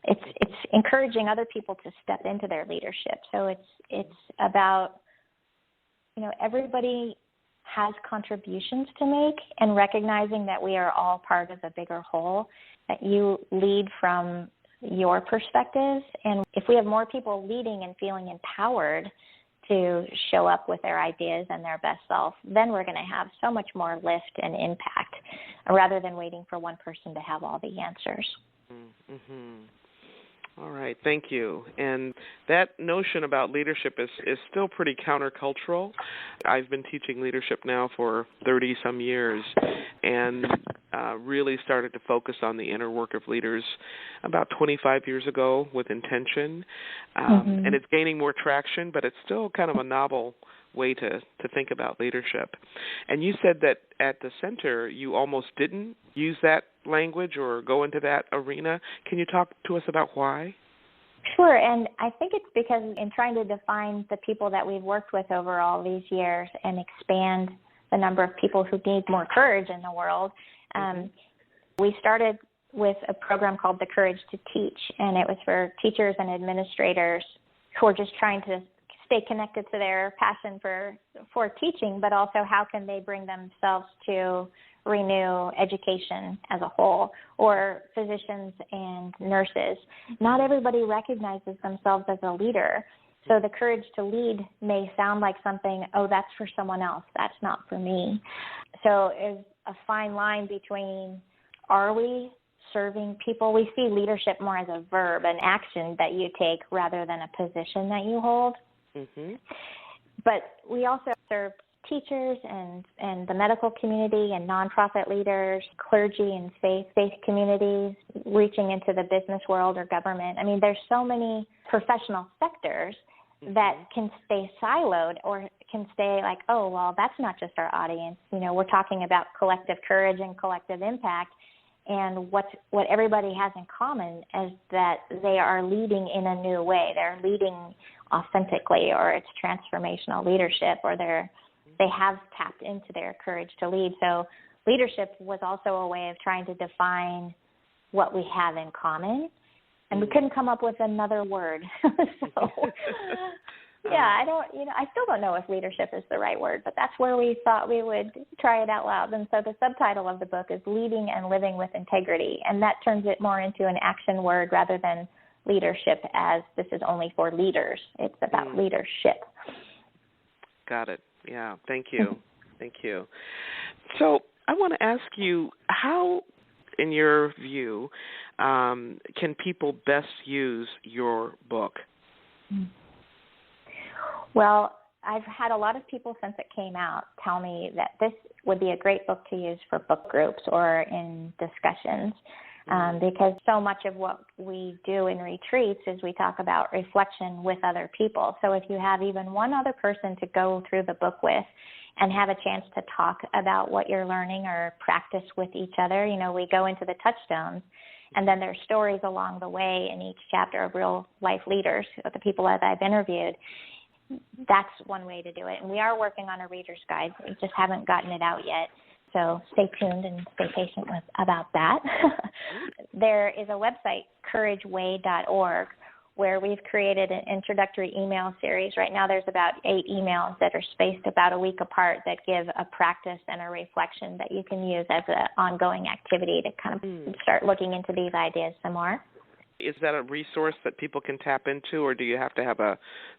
it's encouraging other people to step into their leadership. So it's about, everybody has contributions to make, and recognizing that we are all part of a bigger whole, that you lead from your perspectives. And if we have more people leading and feeling empowered to show up with their ideas and their best self, then we're going to have so much more lift and impact, rather than waiting for one person to have all the answers. Mm-hmm. All right, thank you. And that notion about leadership is still pretty countercultural. I've been teaching leadership now for 30-some years, and really started to focus on the inner work of leaders about 25 years ago with intention. And it's gaining more traction, but it's still kind of a novel way to think about leadership. And you said that at the center you almost didn't use that language or go into that arena. Can you talk to us about why? Sure, and I think it's because in trying to define the people that we've worked with over all these years and expand the number of people who need more courage in the world, we started with a program called The Courage to Teach, and it was for teachers and administrators who are just trying to stay connected to their passion for teaching, but also how can they bring themselves to renew education as a whole, or physicians and nurses. Not everybody recognizes themselves as a leader, so the courage to lead may sound like something, oh, that's for someone else, that's not for me. So it's a fine line between, are we serving people? We see leadership more as a verb, an action that you take rather than a position that you hold. But we also serve teachers and the medical community and nonprofit leaders, clergy and faith communities, reaching into the business world or government. I mean, there's so many professional sectors that can stay siloed or can stay like, oh, well, that's not just our audience. We're talking about collective courage and collective impact. And what everybody has in common is that they are leading in a new way. They're leading authentically, or it's transformational leadership, or they have tapped into their courage to lead. So leadership was also a way of trying to define what we have in common. And we couldn't come up with another word. So, yeah, I still don't know if leadership is the right word, but that's where we thought we would try it out loud. And so the subtitle of the book is Leading and Living with Integrity, and that turns it more into an action word rather than leadership as this is only for leaders. It's about leadership. Got it. Yeah, thank you. Thank you. So I want to ask you, how, in your view, can people best use your book? Well, I've had a lot of people since it came out tell me that this would be a great book to use for book groups or in discussions, because so much of what we do in retreats is we talk about reflection with other people. So if you have even one other person to go through the book with and have a chance to talk about what you're learning or practice with each other, we go into the touchstones, and then there's stories along the way in each chapter of real life leaders, the people that I've interviewed. That's one way to do it. And we are working on a reader's guide. We just haven't gotten it out yet. So stay tuned and stay patient about that. There is a website, courageway.org, where we've created an introductory email series. Right now there's about 8 emails that are spaced about a week apart that give a practice and a reflection that you can use as an ongoing activity to kind of start looking into these ideas some more. Is that a resource that people can tap into, or do you have to have a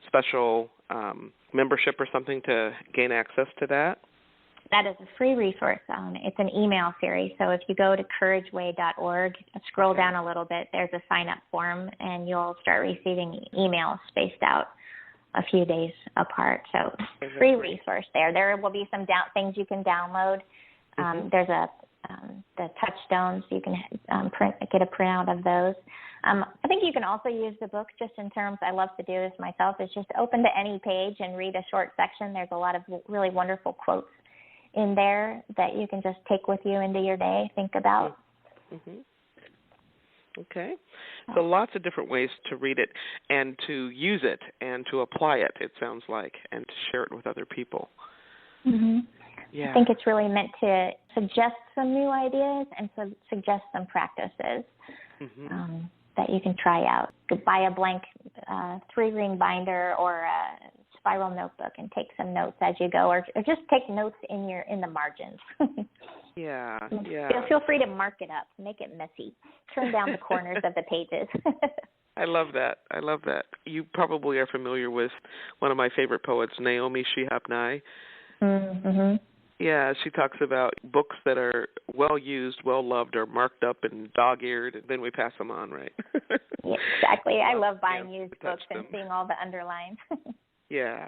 special membership or something to gain access to that? That is a free resource. It's an email series. So if you go to courageway.org, scroll down a little bit, there's a sign-up form, and you'll start receiving emails spaced out a few days apart. So free resource there. There will be some things you can download. There's the touchstones. You can get a printout of those. I think you can also use the book just in terms, I love to do this myself, is just open to any page and read a short section. There's a lot of really wonderful quotes in there that you can just take with you into your day, think about. Okay. So lots of different ways to read it and to use it and to apply it, it sounds like, and to share it with other people. Yeah. I think it's really meant to suggest some new ideas and suggest some practices. that you can try out. You could buy a blank 3-ring binder or a spiral notebook and take some notes as you go, or just take notes in the margins. Yeah. Feel free to mark it up, make it messy, turn down the corners of the pages. I love that. You probably are familiar with one of my favorite poets, Naomi Shihab Nye. Mm-hmm. Yeah, she talks about books that are well used, well loved, are marked up and dog-eared, and then we pass them on, right? Yeah, exactly. I love buying used books and seeing all the underlines. Yeah.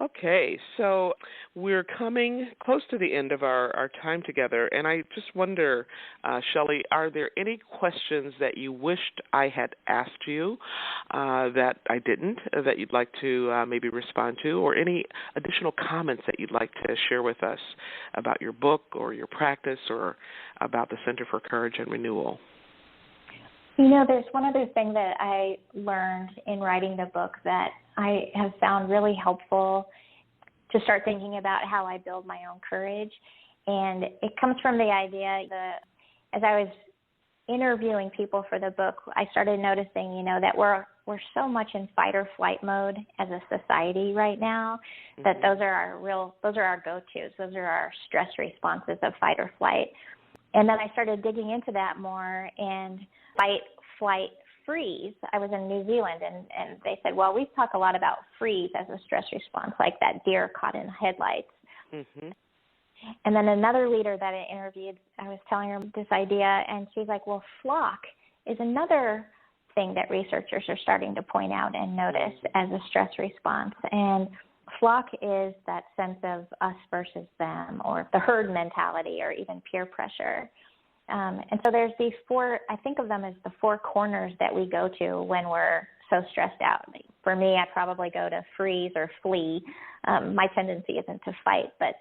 Okay, so we're coming close to the end of our time together, and I just wonder, Shelly, are there any questions that you wished I had asked you that I didn't, that you'd like to maybe respond to, or any additional comments that you'd like to share with us about your book or your practice or about the Center for Courage and Renewal? There's one other thing that I learned in writing the book that I have found really helpful to start thinking about how I build my own courage. And it comes from the idea that as I was interviewing people for the book, I started noticing, that we're so much in fight or flight mode as a society right now, that those are our go-tos. Those are our stress responses of fight or flight. And then I started digging into that more, and fight, flight, freeze. I was in New Zealand, and they said, well, we talk a lot about freeze as a stress response, like that deer caught in headlights. Mm-hmm. And then another leader that I interviewed, I was telling her this idea, and she's like, well, flock is another thing that researchers are starting to point out and notice as a stress response. And flock is that sense of us versus them, or the herd mentality, or even peer pressure. And so there's these 4, I think of them as the 4 corners that we go to when we're so stressed out. For me, I probably go to freeze or flee. My tendency isn't to fight, but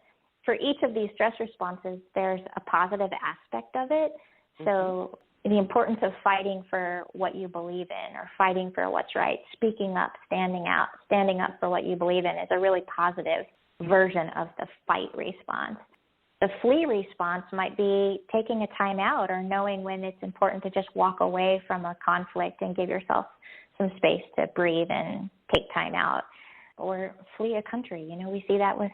for each of these stress responses, there's a positive aspect of it. So the importance of fighting for what you believe in, or fighting for what's right, speaking up, standing up for what you believe in, is a really positive version of the fight response. The flee response might be taking a time out, or knowing when it's important to just walk away from a conflict and give yourself some space to breathe and take time out, or flee a country. We see that with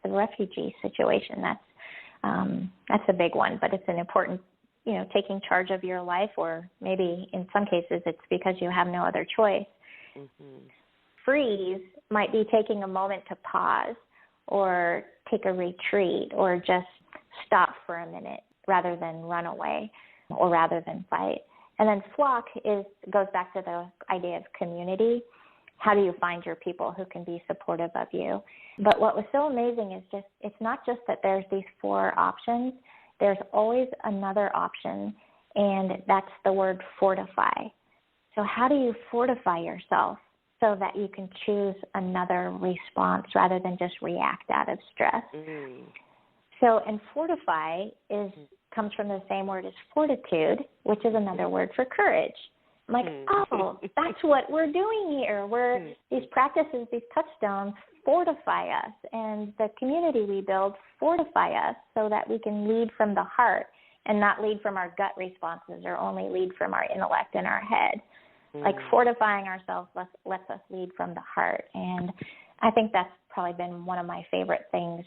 the refugee situation. That's a big one, but it's an important, taking charge of your life, or maybe in some cases it's because you have no other choice. Mm-hmm. Freeze might be taking a moment to pause, or take a retreat, or just stop for a minute rather than run away, or rather than fight. And then flock goes back to the idea of community. How do you find your people who can be supportive of you? But what was so amazing is it's not just that there's these 4 options. There's always another option, and that's the word fortify. So how do you fortify yourself so that you can choose another response rather than just react out of stress? So, and fortify comes from the same word as fortitude, which is another word for courage. I'm like, oh, that's what we're doing here. These practices, these touchstones fortify us, and the community we build fortify us so that we can lead from the heart and not lead from our gut responses, or only lead from our intellect and our head. Like fortifying ourselves lets us lead from the heart. And I think that's probably been one of my favorite things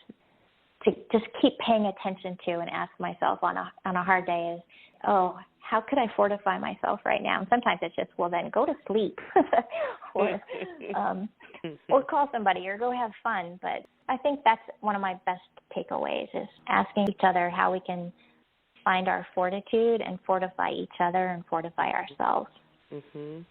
to just keep paying attention to and ask myself on a hard day is, how could I fortify myself right now? And sometimes it's just, well, then go to sleep or call somebody, or go have fun. But I think that's one of my best takeaways, is asking each other how we can find our fortitude and fortify each other and fortify ourselves. Mm-hmm.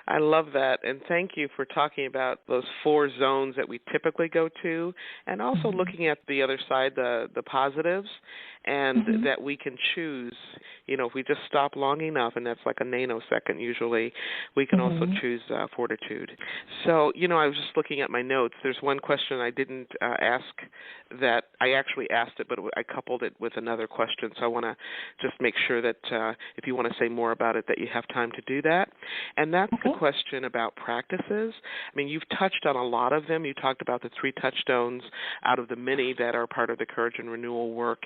I love that, and thank you for talking about those 4 zones that we typically go to, and also looking at the other side, the positives, and that we can choose. If we just stop long enough, and that's like a nanosecond usually, we can also choose fortitude. So, I was just looking at my notes. There's one question I didn't ask that I actually asked it, but I coupled it with another question, so I want to just make sure that if you want to say more about it, that you have time to do that. And that's the question about practices. I mean, you've touched on a lot of them. You talked about the 3 touchstones out of the many that are part of the Courage and Renewal work.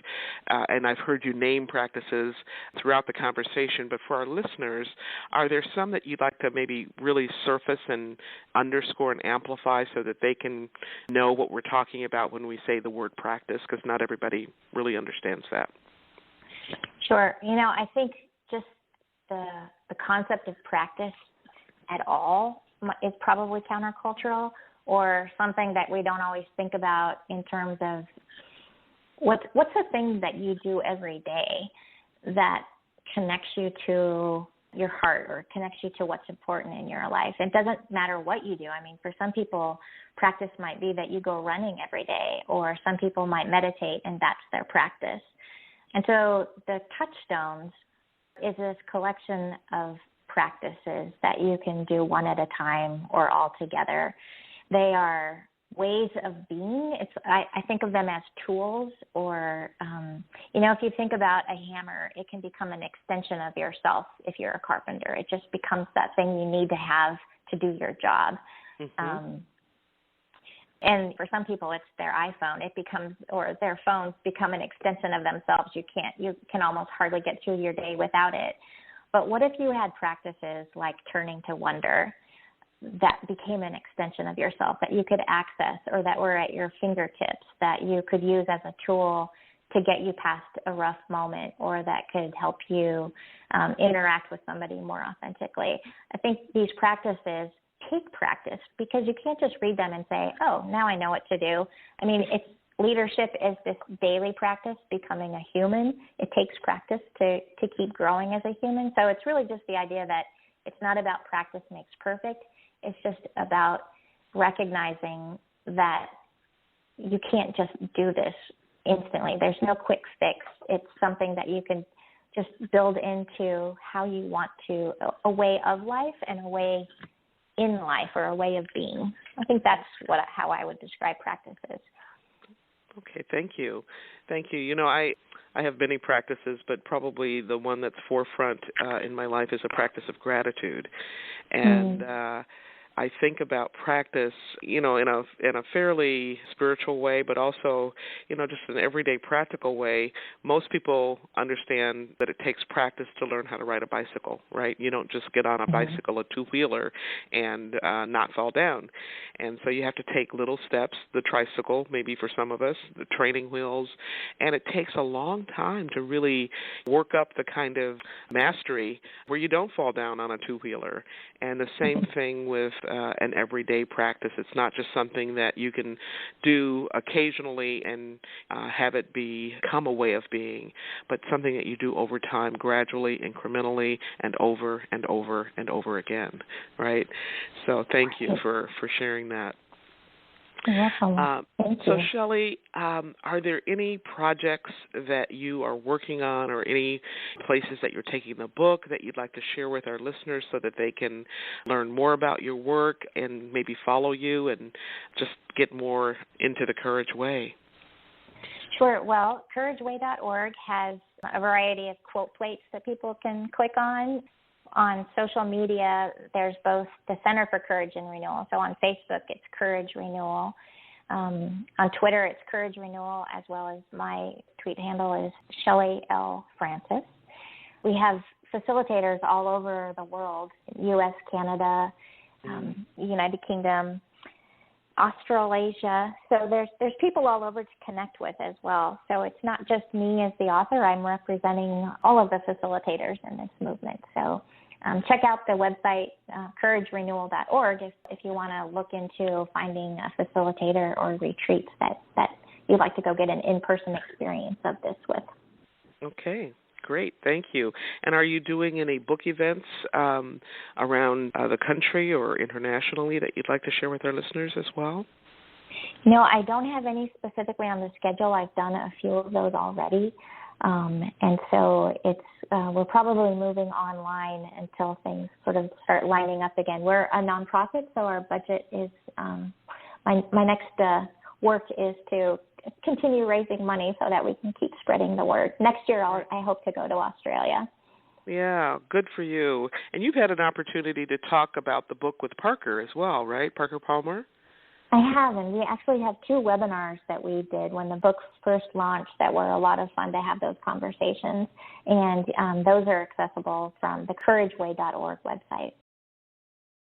and I've heard you name practices throughout the conversation, but for our listeners, are there some that you'd like to maybe really surface and underscore and amplify so that they can know what we're talking about when we say the word practice, because not everybody really understands that? Sure. I think just the concept of practice at all is probably countercultural, or something that we don't always think about in terms of what's the thing that you do every day that connects you to your heart or connects you to what's important in your life. It doesn't matter what you do. I mean, for some people, practice might be that you go running every day, or some people might meditate and that's their practice. And so the touchstones is this collection of practices that you can do one at a time or all together. They are ways of being. I think of them as tools, or, if you think about a hammer, it can become an extension of yourself if you're a carpenter. It just becomes that thing you need to have to do your job. Mm-hmm. And for some people, it's their iPhone. It becomes, or their phones become an extension of themselves. You can almost hardly get through your day without it. But what if you had practices like turning to wonder that became an extension of yourself, that you could access, or that were at your fingertips, that you could use as a tool to get you past a rough moment, or that could help you interact with somebody more authentically? I think these practices take practice, because you can't just read them and say, oh, now I know what to do. I mean, leadership is this daily practice, becoming a human. It takes practice to keep growing as a human. So it's really just the idea that it's not about practice makes perfect. It's just about recognizing that you can't just do this instantly. There's no quick fix. It's something that you can just build into how you want to, a way of life and a way in life, or a way of being. I think that's how I would describe practices. Okay, thank you. Thank you. I have many practices, but probably the one that's forefront in my life is a practice of gratitude. And I think about practice, in a fairly spiritual way, but also, just an everyday practical way. Most people understand that it takes practice to learn how to ride a bicycle, right? You don't just get on a bicycle, a two-wheeler, and not fall down. And so you have to take little steps, the tricycle, maybe for some of us, the training wheels, and it takes a long time to really work up the kind of mastery where you don't fall down on a two-wheeler. And the same thing with an everyday practice. It's not just something that you can do occasionally and have it become a way of being, but something that you do over time, gradually, incrementally, and over and over and over again, right? So thank you for sharing that. Thank so, you. Shelly, are there any projects that you are working on, or any places that you're taking the book that you'd like to share with our listeners so that they can learn more about your work and maybe follow you and just get more into the Courage Way? Sure. Well, CourageWay.org has a variety of quote plates that people can click on. On social media, there's both the Center for Courage and Renewal. So on Facebook, it's Courage Renewal. On Twitter, it's Courage Renewal, as well as my tweet handle is Shelly L. Francis. We have facilitators all over the world, U.S., Canada, United Kingdom, Australasia. So there's people all over to connect with as well. So it's not just me as the author. I'm representing all of the facilitators in this movement. So check out the website, couragerenewal.org, if you want to look into finding a facilitator or retreats that you'd like to go get an in-person experience of this with. Okay. Great, thank you. And are you doing any book events around the country or internationally that you'd like to share with our listeners as well? No, I don't have any specifically on the schedule. I've done a few of those already. And so we're probably moving online until things sort of start lining up again. We're a nonprofit, so our budget is, my next work is to continue raising money so that we can keep spreading the word. Next year, I hope to go to Australia. Yeah, good for you. And you've had an opportunity to talk about the book with Parker as well, right? Parker Palmer? I have, and we actually have 2 webinars that we did when the book first launched that were a lot of fun to have those conversations, and those are accessible from the courageway.org website.